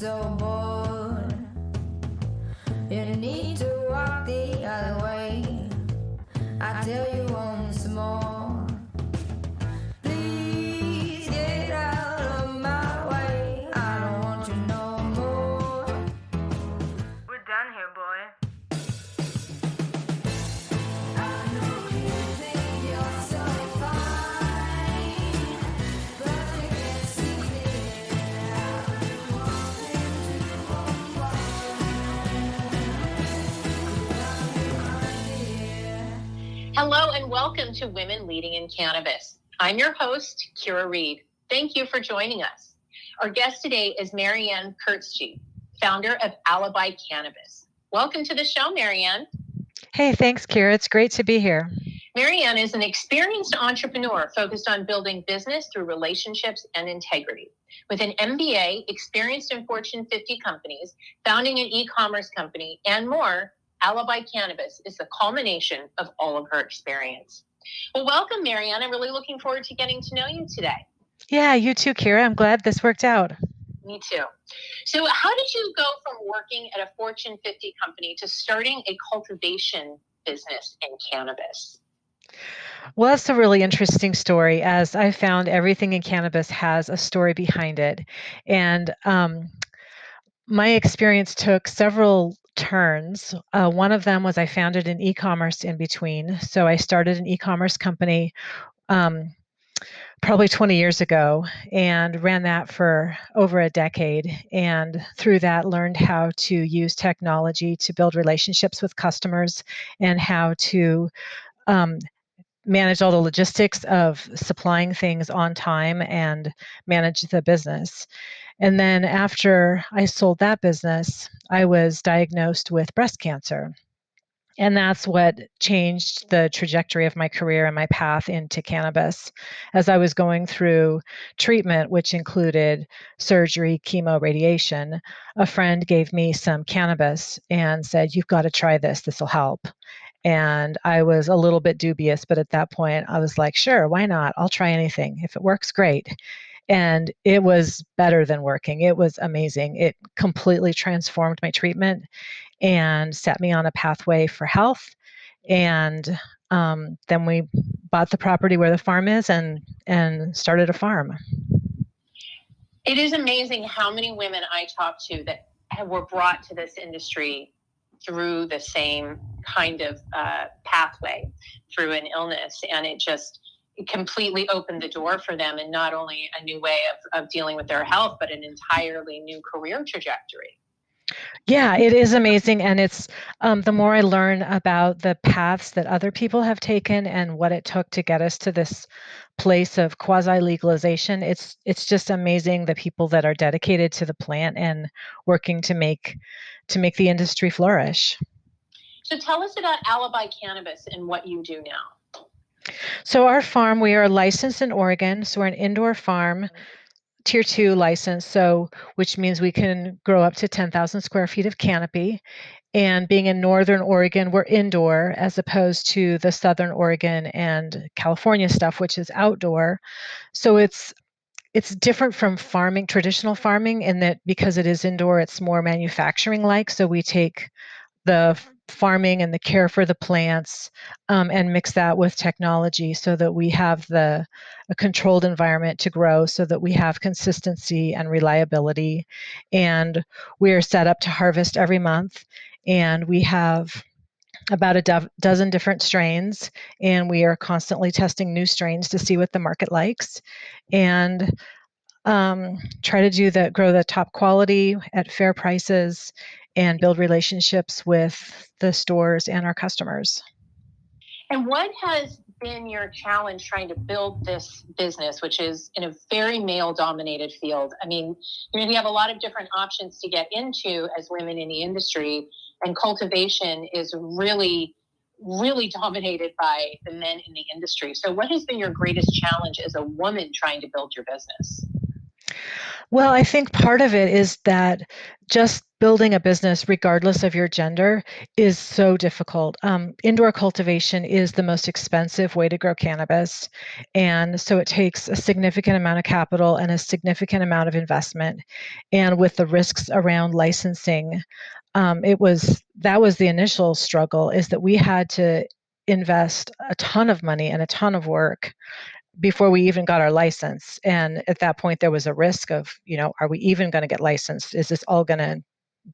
so bored. You need to walk the other way. I tell you once more. Please get out of my way. I don't want you no more. We're done here, boy. I know you think you're so fine, but you can't see it. I've been wanting to Hello and welcome to Women Leading in Cannabis. I'm your host, Kyra Reed. Thank you for joining us. Our guest today is Marianne-cursetjee, founder of Alibi-Cannabis. Welcome to the show, Marianne. Hey, thanks, Kyra. It's great to be here. Marianne is an experienced entrepreneur focused on building business through relationships and integrity. With an MBA, experienced in Fortune 50 companies, founding an e-commerce company, and more, Alibi-Cannabis is the culmination of all of her experience. Well, welcome, Marianne. I'm really looking forward to getting to know you today. Yeah, you too, Kyra. I'm glad this worked out. Me too. So how did you go from working at a Fortune 50 company to starting a cultivation business in cannabis? Well, that's a really interesting story, as I found everything in cannabis has a story behind it. And my experience took several turns. One of them was I founded an e-commerce in between. So I started an e-commerce company probably 20 years ago and ran that for over a decade. And through that, learned how to use technology to build relationships with customers and how to manage all the logistics of supplying things on time and manage the business. And then after I sold that business, I was diagnosed with breast cancer. And that's what changed the trajectory of my career and my path into cannabis. As I was going through treatment, which included surgery, chemo, radiation, a friend gave me some cannabis and said, "You've got to try this. This will help." And I was a little bit dubious, but at that point I was like, sure, why not? I'll try anything. If it works, great. And it was better than working. It was amazing. It completely transformed my treatment and set me on a pathway for health. And then we bought the property where the farm is and started a farm. It is amazing how many women I talk to that were brought to this industry through the same kind of pathway, through an illness. And it completely opened the door for them, and not only a new way of dealing with their health, but an entirely new career trajectory. Yeah, it is amazing. And it's the more I learn about the paths that other people have taken and what it took to get us to this place of quasi-legalization, it's just amazing the people that are dedicated to the plant and working to make the industry flourish. So tell us about Alibi Cannabis and what you do now. So our farm, we are licensed in Oregon. So we're an indoor farm, Tier 2 license, so which means we can grow up to 10,000 square feet of canopy. And being in Northern Oregon, we're indoor as opposed to the Southern Oregon and California stuff, which is outdoor. So it's different from farming, traditional farming, in that because it is indoor, it's more manufacturing-like. So we take the farming and the care for the plants and mix that with technology so that we have a controlled environment to grow, so that we have consistency and reliability. And we are set up to harvest every month, and we have about a dozen different strains, and we are constantly testing new strains to see what the market likes, and try to grow the top quality at fair prices and build relationships with the stores and our customers. And what has been your challenge trying to build this business, which is in a very male-dominated field? I mean, we have a lot of different options to get into as women in the industry, and cultivation is really, really dominated by the men in the industry. So what has been your greatest challenge as a woman trying to build your business? Well, I think part of it is that just building a business, regardless of your gender, is so difficult. Indoor cultivation is the most expensive way to grow cannabis. And so it takes a significant amount of capital and a significant amount of investment. And with the risks around licensing, that was the initial struggle, is that we had to invest a ton of money and a ton of work before we even got our license. And at that point, there was a risk of, are we even going to get licensed? Is this all going to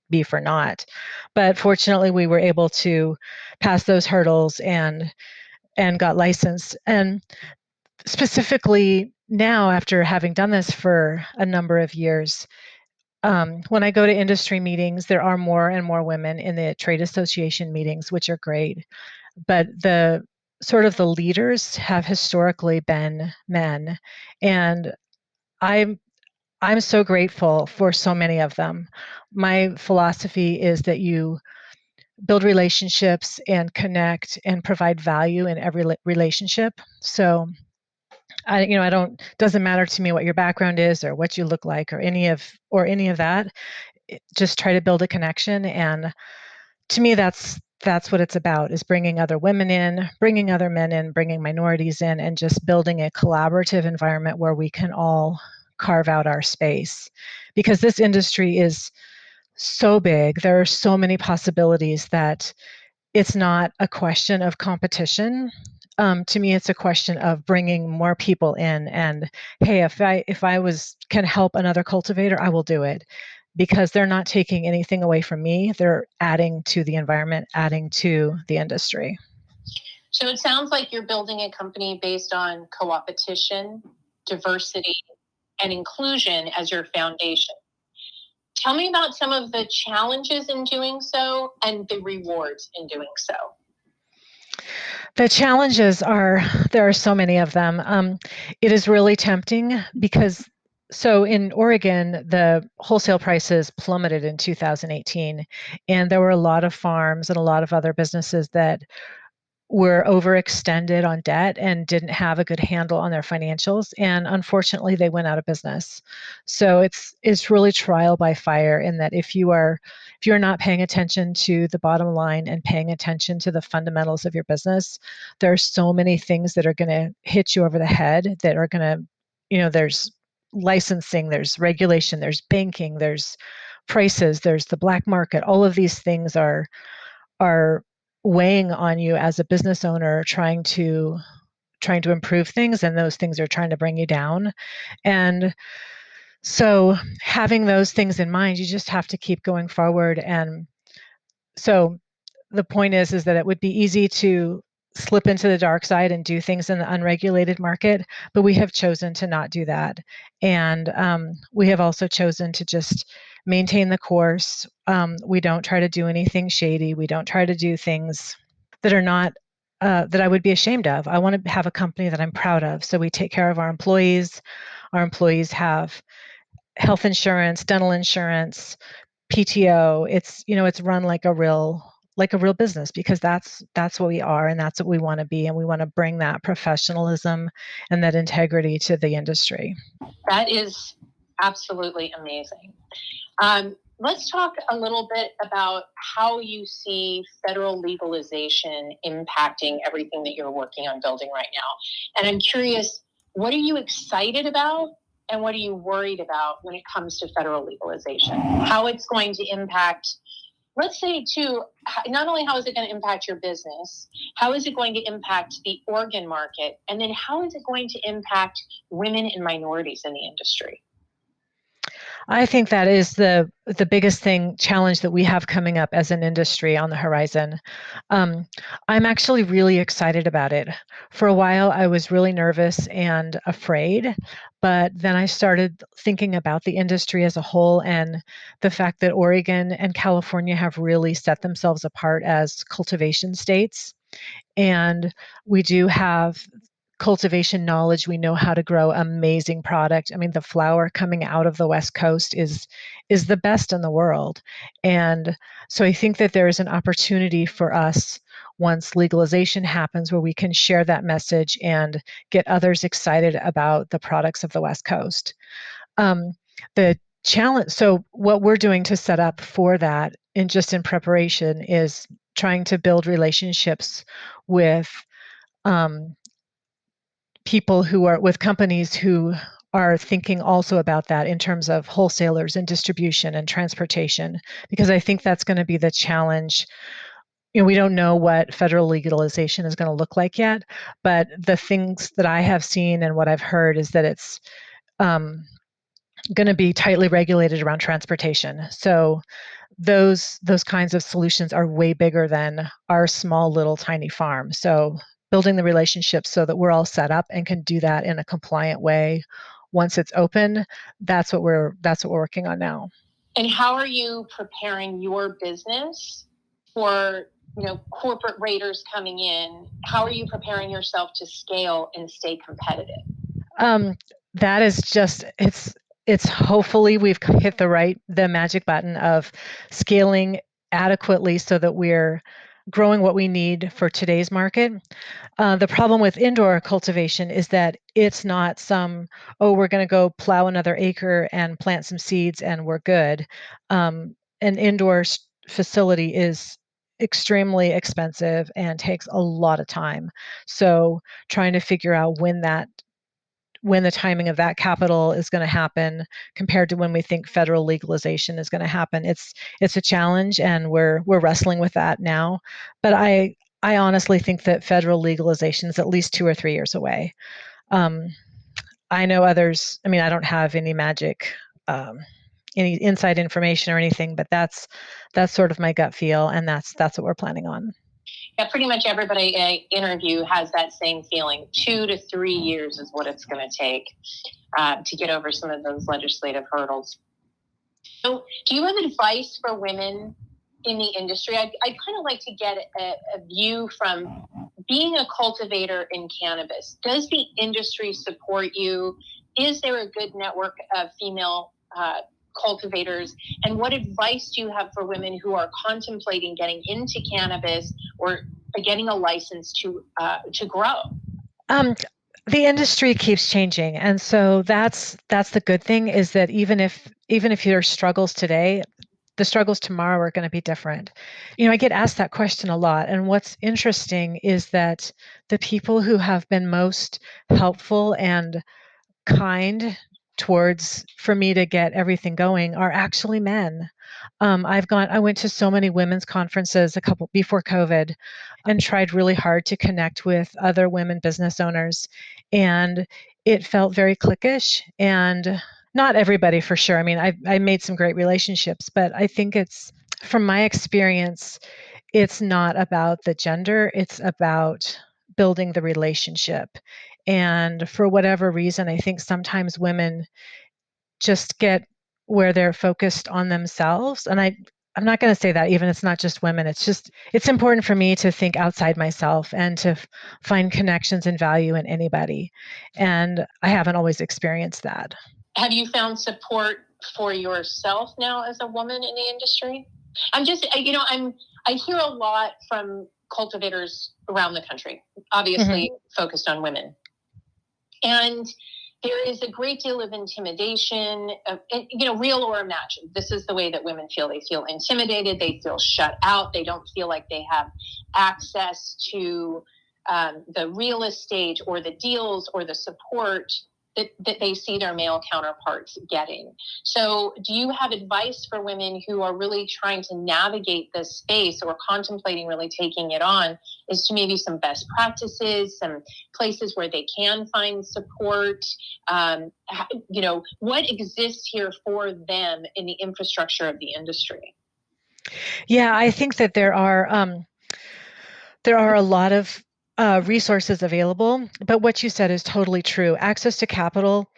be for naught? But fortunately, we were able to pass those hurdles and got licensed. And specifically now, after having done this for a number of years, when I go to industry meetings, there are more and more women in the trade association meetings, which are great. But the leaders have historically been men. And I'm so grateful for so many of them. My philosophy is that you build relationships and connect and provide value in every relationship. So doesn't matter to me what your background is or what you look like or any of that. Just try to build a connection. And to me, that's what it's about, is bringing other women in, bringing other men in, bringing minorities in, and just building a collaborative environment where we can all carve out our space. Because this industry is so big, there are so many possibilities that it's not a question of competition. To me, it's a question of bringing more people in. And hey, if I can help another cultivator, I will do it, because they're not taking anything away from me. They're adding to the environment, adding to the industry. So it sounds like you're building a company based on co-opetition, diversity, and inclusion as your foundation. Tell me about some of the challenges in doing so and the rewards in doing so. The challenges there are so many of them. It is really tempting because, so in Oregon, the wholesale prices plummeted in 2018, and there were a lot of farms and a lot of other businesses that were overextended on debt and didn't have a good handle on their financials, and unfortunately they went out of business. So it's really trial by fire, in that if you're not paying attention to the bottom line and paying attention to the fundamentals of your business, there are so many things that are going to hit you over the head, that are going to, there's licensing, there's regulation, there's banking, there's prices, there's the black market. All of these things are weighing on you as a business owner, trying to improve things, and those things are trying to bring you down. And so having those things in mind, you just have to keep going forward. And so the point is that it would be easy to slip into the dark side and do things in the unregulated market, but we have chosen to not do that. And we have also chosen to just maintain the course. We don't try to do anything shady. We don't try to do things that are not, that I would be ashamed of. I want to have a company that I'm proud of. So we take care of our employees. Our employees have health insurance, dental insurance, PTO. It's run like a real business, because that's what we are, and that's what we want to be, and we want to bring that professionalism and that integrity to the industry. That is absolutely amazing. Let's talk a little bit about how you see federal legalization impacting everything that you're working on building right now. And I'm curious, what are you excited about and what are you worried about when it comes to federal legalization? How it's going to impact, let's say too, not only how is it going to impact your business, how is it going to impact the organ market, and then how is it going to impact women and minorities in the industry? I think that is the biggest challenge that we have coming up as an industry on the horizon. I'm actually really excited about it. For a while, I was really nervous and afraid, but then I started thinking about the industry as a whole, and the fact that Oregon and California have really set themselves apart as cultivation states. And we do have cultivation knowledge. We know how to grow amazing product. I mean, the flower coming out of the West Coast is the best in the world. And so I think that there is an opportunity for us, once legalization happens, where we can share that message and get others excited about the products of the West Coast. The challenge. So what we're doing to set up for that, and just in preparation, is trying to build relationships with people who are with companies who are thinking also about that in terms of wholesalers and distribution and transportation, because I think that's going to be the challenge. We don't know what federal legalization is going to look like yet, but the things that I have seen and what I've heard is that it's going to be tightly regulated around transportation. So those kinds of solutions are way bigger than our small little tiny farm. So building the relationships so that we're all set up and can do that in a compliant way once it's open, that's what we're working on now. And how are you preparing your business for corporate raiders coming in? How are you preparing yourself to scale and stay competitive? That is just it's hopefully we've hit the magic button of scaling adequately so that we're growing what we need for today's market. The problem with indoor cultivation is that it's not we're going to go plow another acre and plant some seeds and we're good. An indoor facility is extremely expensive and takes a lot of time. So trying to figure out when the timing of that capital is going to happen compared to when we think federal legalization is going to happen. It's a challenge, and we're wrestling with that now. But I honestly think that federal legalization is at least 2 or 3 years away. I know others. I mean, I don't have any magic, any inside information or anything, but that's sort of my gut feel, and that's what we're planning on. Yeah, pretty much everybody I interview has that same feeling. 2 to 3 years is what it's going to take to get over some of those legislative hurdles. So do you have advice for women in the industry? I'd kind of like to get a view from being a cultivator in cannabis. Does the industry support you? Is there a good network of female cultivators? And what advice do you have for women who are contemplating getting into cannabis or getting a license to grow? The industry keeps changing, and so that's the good thing, is that even if your struggles today, the struggles tomorrow are going to be different. I get asked that question a lot, and what's interesting is that the people who have been most helpful and kind for me to get everything going are actually men. I went to so many women's conferences before COVID and tried really hard to connect with other women business owners, and it felt very cliquish. And not everybody, for sure. I mean, I made some great relationships, but I think from my experience, it's not about the gender, it's about building the relationship. And for whatever reason, I think sometimes women just get where they're focused on themselves. And I'm not going to say that even it's not just women. It's important for me to think outside myself and to find connections and value in anybody. And I haven't always experienced that. Have you found support for yourself now as a woman in the industry? I hear a lot from cultivators around the country, obviously focused on women. And there is a great deal of intimidation, real or imagined. This is the way that women feel. They feel intimidated. They feel shut out. They don't feel like they have access to the real estate or the deals or the support that they see their male counterparts getting. So do you have advice for women who are really trying to navigate this space or contemplating really taking it on, as to maybe some best practices, some places where they can find support? What exists here for them in the infrastructure of the industry? Yeah, I think that there are a lot of resources available, but what you said is totally true. Access to capital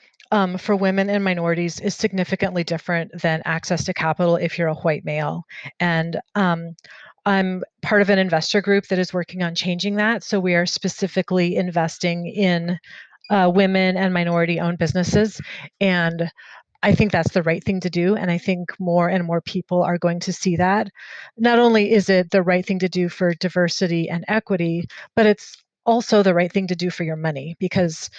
for women and minorities is significantly different than access to capital if you're a white male. And I'm part of an investor group that is working on changing that. So we are specifically investing in women and minority-owned businesses. And I think that's the right thing to do. And I think more and more people are going to see that. Not only is it the right thing to do for diversity and equity, but it's also the right thing to do for your money, because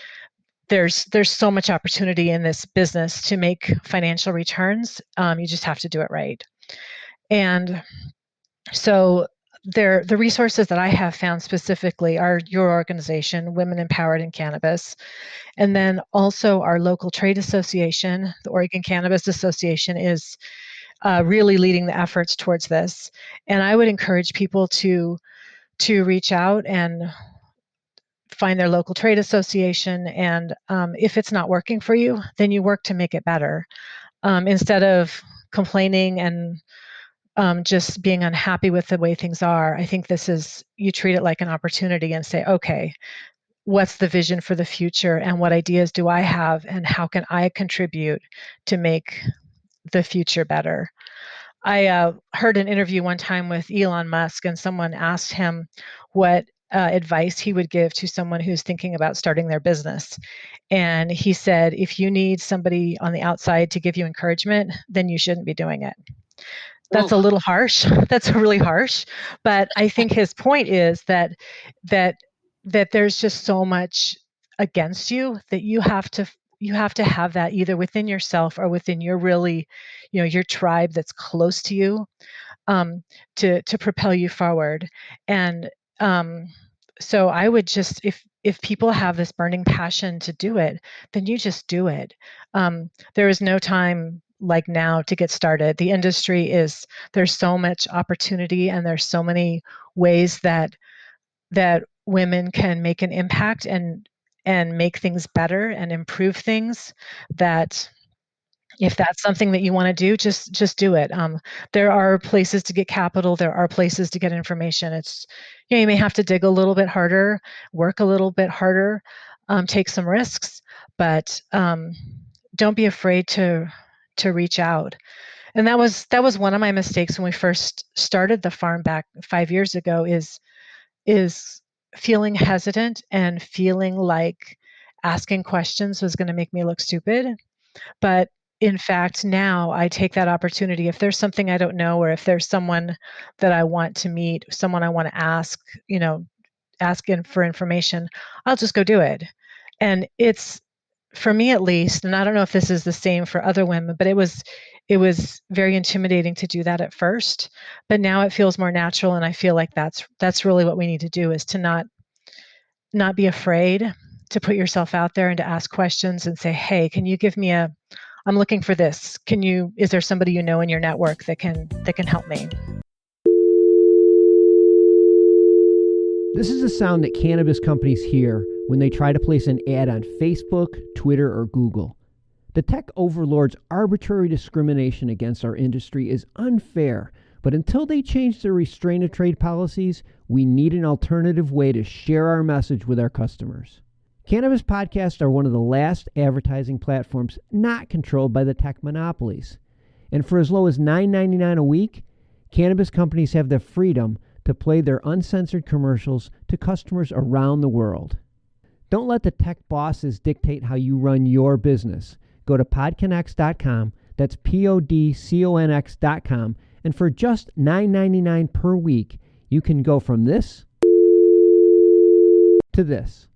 there's so much opportunity in this business to make financial returns. You just have to do it right. And so the resources that I have found specifically are your organization, Women Empowered in Cannabis, and then also our local trade association, the Oregon Cannabis Association, is really leading the efforts towards this. And I would encourage people to reach out and find their local trade association. And if it's not working for you, then you work to make it better. Instead of complaining and just being unhappy with the way things are, I think you treat it like an opportunity and say, okay, what's the vision for the future and what ideas do I have and how can I contribute to make the future better? I heard an interview one time with Elon Musk, and someone asked him what advice he would give to someone who's thinking about starting their business. And he said, if you need somebody on the outside to give you encouragement, then you shouldn't be doing it. That's a little harsh. That's really harsh. But I think his point is that there's just so much against you that you have to have that either within yourself or within your really, your tribe that's close to you, to propel you forward. And so I would just, if people have this burning passion to do it, then you just do it. There is no time like now to get started. The industry there's so much opportunity, and there's so many ways that women can make an impact and make things better and improve things, that if that's something that you want to do, just do it. There are places to get capital. There are places to get information. It's, you may have to dig a little bit harder, work a little bit harder, take some risks, but don't be afraid to reach out. And that was one of my mistakes when we first started the farm back 5 years ago, is feeling hesitant and feeling like asking questions was going to make me look stupid. But in fact, now I take that opportunity. If there's something I don't know, or if there's someone that I want to meet, someone I want to ask, for information, I'll just go do it. And it's, for me at least, and I don't know if this is the same for other women, but it was very intimidating to do that at first, but now it feels more natural. And I feel like that's really what we need to do, is to not be afraid to put yourself out there and to ask questions and say, hey, can you give me I'm looking for this. Is there somebody in your network that can help me? This is the sound that cannabis companies hear when they try to place an ad on Facebook, Twitter, or Google. The tech overlords' arbitrary discrimination against our industry is unfair, but until they change their restraint of trade policies, we need an alternative way to share our message with our customers. Cannabis podcasts are one of the last advertising platforms not controlled by the tech monopolies. And for as low as $9.99 a week, cannabis companies have the freedom to play their uncensored commercials to customers around the world. Don't let the tech bosses dictate how you run your business. Go to PodConX.com, that's PodConX.com, and for just $9.99 per week, you can go from this to this.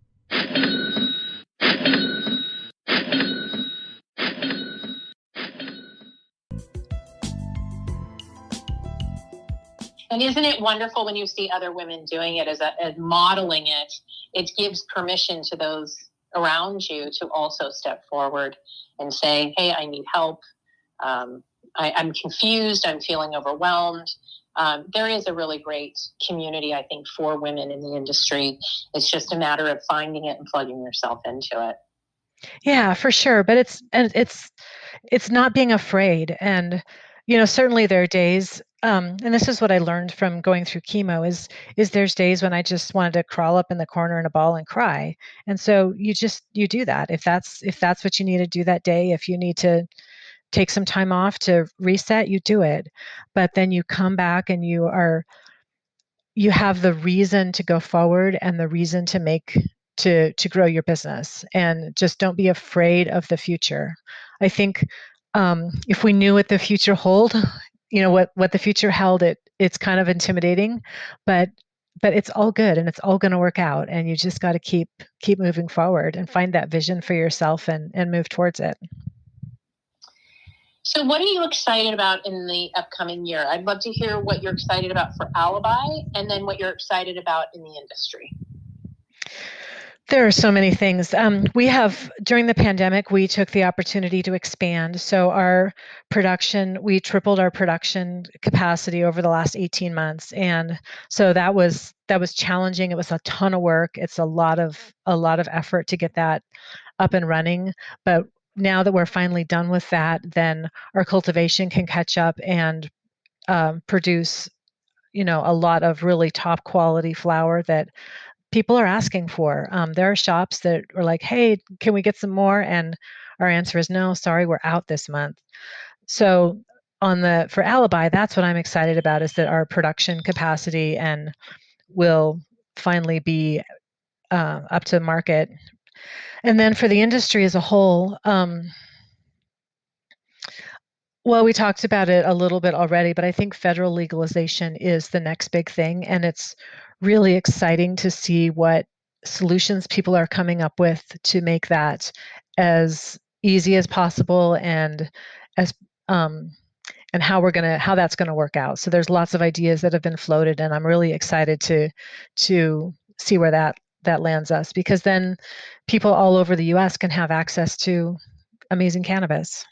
And isn't it wonderful when you see other women doing it as modeling it? It gives permission to those around you to also step forward and say, hey, I need help. I'm confused. I'm feeling overwhelmed. There is a really great community, I think, for women in the industry. It's just a matter of finding it and plugging yourself into it. Yeah, for sure. But it's not being afraid. And, certainly there are days, and this is what I learned from going through chemo, is there's days when I just wanted to crawl up in the corner in a ball and cry. And so you do that. If that's what you need to do that day, if you need to take some time off to reset, you do it. But then you come back and you have the reason to go forward and the reason to grow your business, and just don't be afraid of the future. I think if we knew what the future held, what the future held, it's kind of intimidating, but but it's all good and it's all going to work out. And you just got to keep moving forward and find that vision for yourself and move towards it. So what are you excited about in the upcoming year? I'd love to hear what you're excited about for Alibi and then what you're excited about in the industry. There are so many things. During the pandemic, we took the opportunity to expand. So we tripled our production capacity over the last 18 months. And so that was challenging. It was a ton of work. It's a lot of effort to get that up and running. But now that we're finally done with that, then our cultivation can catch up and produce, a lot of really top quality flower that people are asking for. There are shops that are like, hey, can we get some more? And our answer is no, sorry, we're out this month. So for Alibi, that's what I'm excited about, is that our production capacity and will finally be up to market. And then for the industry as a whole, well, we talked about it a little bit already, but I think federal legalization is the next big thing. And it's really exciting to see what solutions people are coming up with to make that as easy as possible and as and how that's going to work out. So there's lots of ideas that have been floated, and I'm really excited to see where that lands us, because then people all over the US can have access to amazing cannabis.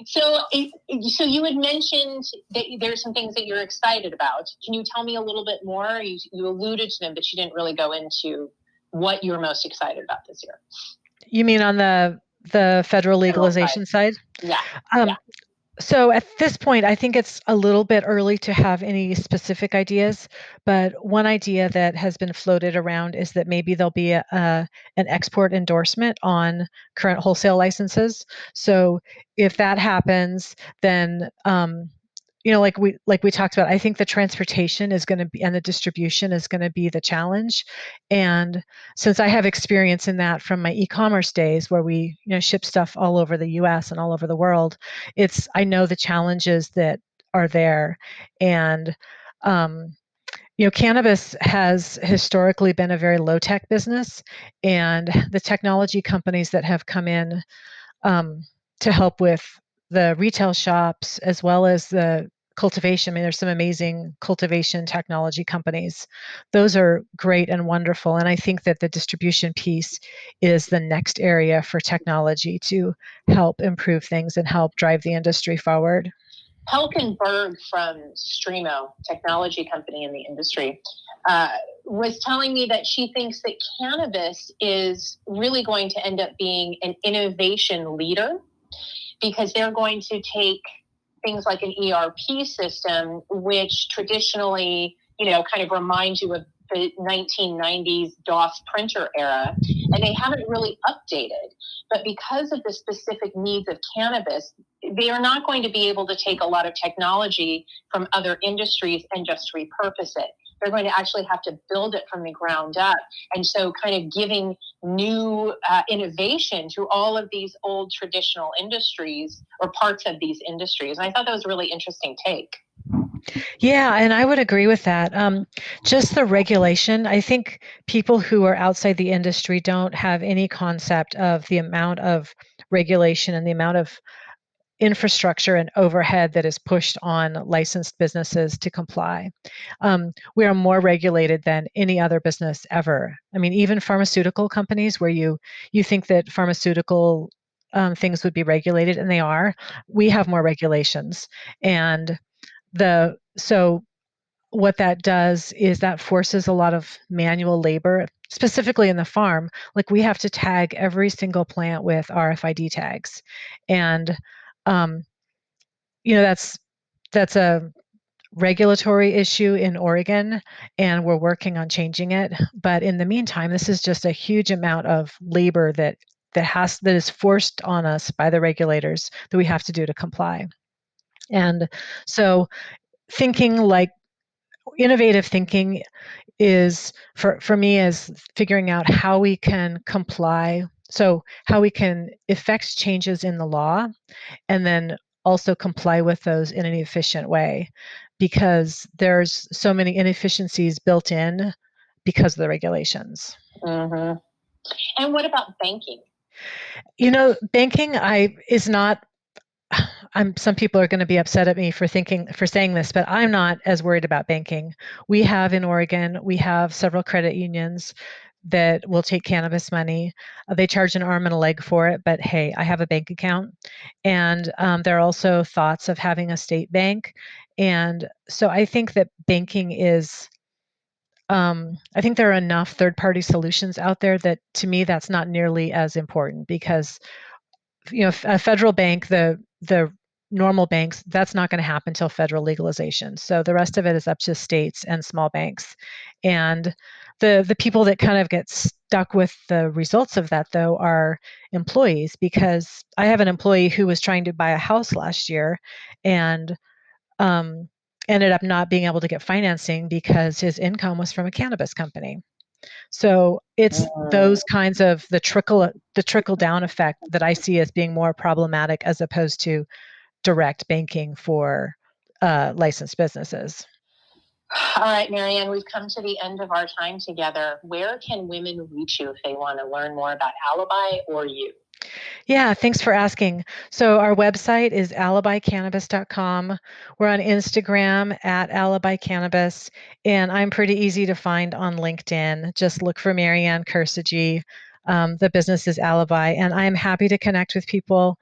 So you had mentioned that there's some things that you're excited about. Can you tell me a little bit more? You alluded to them, but you didn't really go into what you're most excited about this year. You mean on the federal legalization side? Yeah. So at this point, I think it's a little bit early to have any specific ideas, but one idea that has been floated around is that maybe there'll be an export endorsement on current wholesale licenses. So if that happens, then like we talked about, I think the transportation is going to be, and the distribution is going to be the challenge. And since I have experience in that from my e-commerce days, where we ship stuff all over the US and all over the world, I know the challenges that are there. And cannabis has historically been a very low-tech business, and the technology companies that have come in to help with the retail shops as well as the cultivation. I mean, there's some amazing cultivation technology companies. Those are great and wonderful. And I think that the distribution piece is the next area for technology to help improve things and help drive the industry forward. Helken Berg from Streamo, technology company in the industry, was telling me that she thinks that cannabis is really going to end up being an innovation leader, because they're going to take things like an ERP system, which traditionally, kind of reminds you of the 1990s DOS printer era, and they haven't really updated. But because of the specific needs of cannabis, they are not going to be able to take a lot of technology from other industries and just repurpose it. They're going to actually have to build it from the ground up. And so kind of giving new innovation to all of these old traditional industries, or parts of these industries. And I thought that was a really interesting take. Yeah, and I would agree with that. Just the regulation, I think people who are outside the industry don't have any concept of the amount of regulation and the amount of infrastructure and overhead that is pushed on licensed businesses to comply. We are more regulated than any other business ever. I mean, even pharmaceutical companies, where you think that pharmaceutical things would be regulated, and they are, we have more regulations. And so what that does is that forces a lot of manual labor, specifically in the farm. Like, we have to tag every single plant with RFID tags. And that's a regulatory issue in Oregon, and we're working on changing it. But in the meantime, this is just a huge amount of labor that is forced on us by the regulators that we have to do to comply. And so innovative thinking is, for me, is figuring out how we can comply. So how we can effect changes in the law and then also comply with those in an efficient way. because there's so many inefficiencies built in because of the regulations. Mm-hmm. And what about banking? Banking is not. Some people are going to be upset at me for saying this, but I'm not as worried about banking. We have in Oregon, we have several credit unions that will take cannabis money. They charge an arm and a leg for it, but hey, I have a bank account. And there are also thoughts of having a state bank. And so I think that banking is, I think there are enough third-party solutions out there that, to me, that's not nearly as important because, a federal bank, the normal banks, that's not going to happen until federal legalization. So the rest of it is up to states and small banks. And the people that kind of get stuck with the results of that, though, are employees, because I have an employee who was trying to buy a house last year and ended up not being able to get financing because his income was from a cannabis company. So it's those kinds of the trickle down effect that I see as being more problematic as opposed to direct banking for licensed businesses. All right, Marianne, we've come to the end of our time together. Where can women reach you if they want to learn more about Alibi or you? Yeah, thanks for asking. So our website is alibi-cannabis.com. We're on Instagram at alibi-cannabis, and I'm pretty easy to find on LinkedIn. Just look for Marianne-cursetjee. The business is Alibi, and I'm happy to connect with people.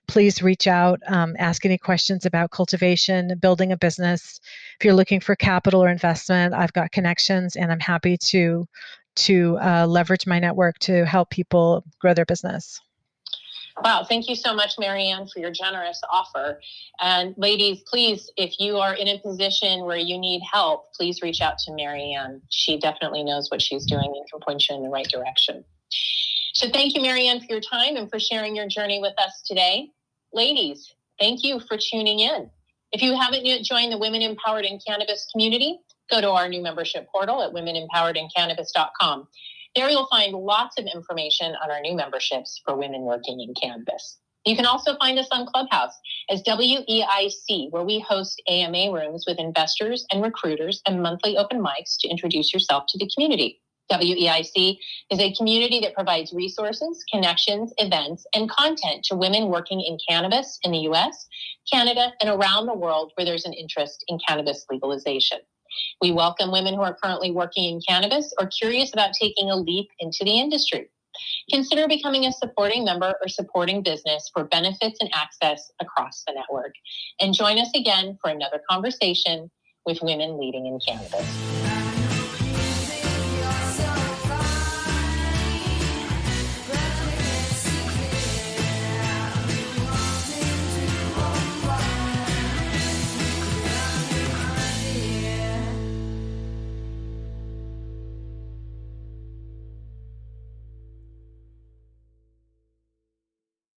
Please reach out, ask any questions about cultivation, building a business. If you're looking for capital or investment, I've got connections, and I'm happy to leverage my network to help people grow their business. Wow. Thank you so much, Marianne, for your generous offer. And ladies, please, if you are in a position where you need help, please reach out to Marianne. She definitely knows what she's doing and can point you in the right direction. So thank you, Marianne, for your time and for sharing your journey with us today. Ladies, thank you for tuning in. If you haven't yet joined the Women Empowered in Cannabis community, go to our new membership portal at womenempoweredin-cannabis.com. There you'll find lots of information on our new memberships for women working in cannabis. You can also find us on Clubhouse as WEIC, where we host AMA rooms with investors and recruiters and monthly open mics to introduce yourself to the community. WEIC is a community that provides resources, connections, events, and content to women working in cannabis in the U.S., Canada, and around the world where there's an interest in cannabis legalization. We welcome women who are currently working in cannabis or curious about taking a leap into the industry. Consider becoming a supporting member or supporting business for benefits and access across the network. And join us again for another conversation with women leading in cannabis.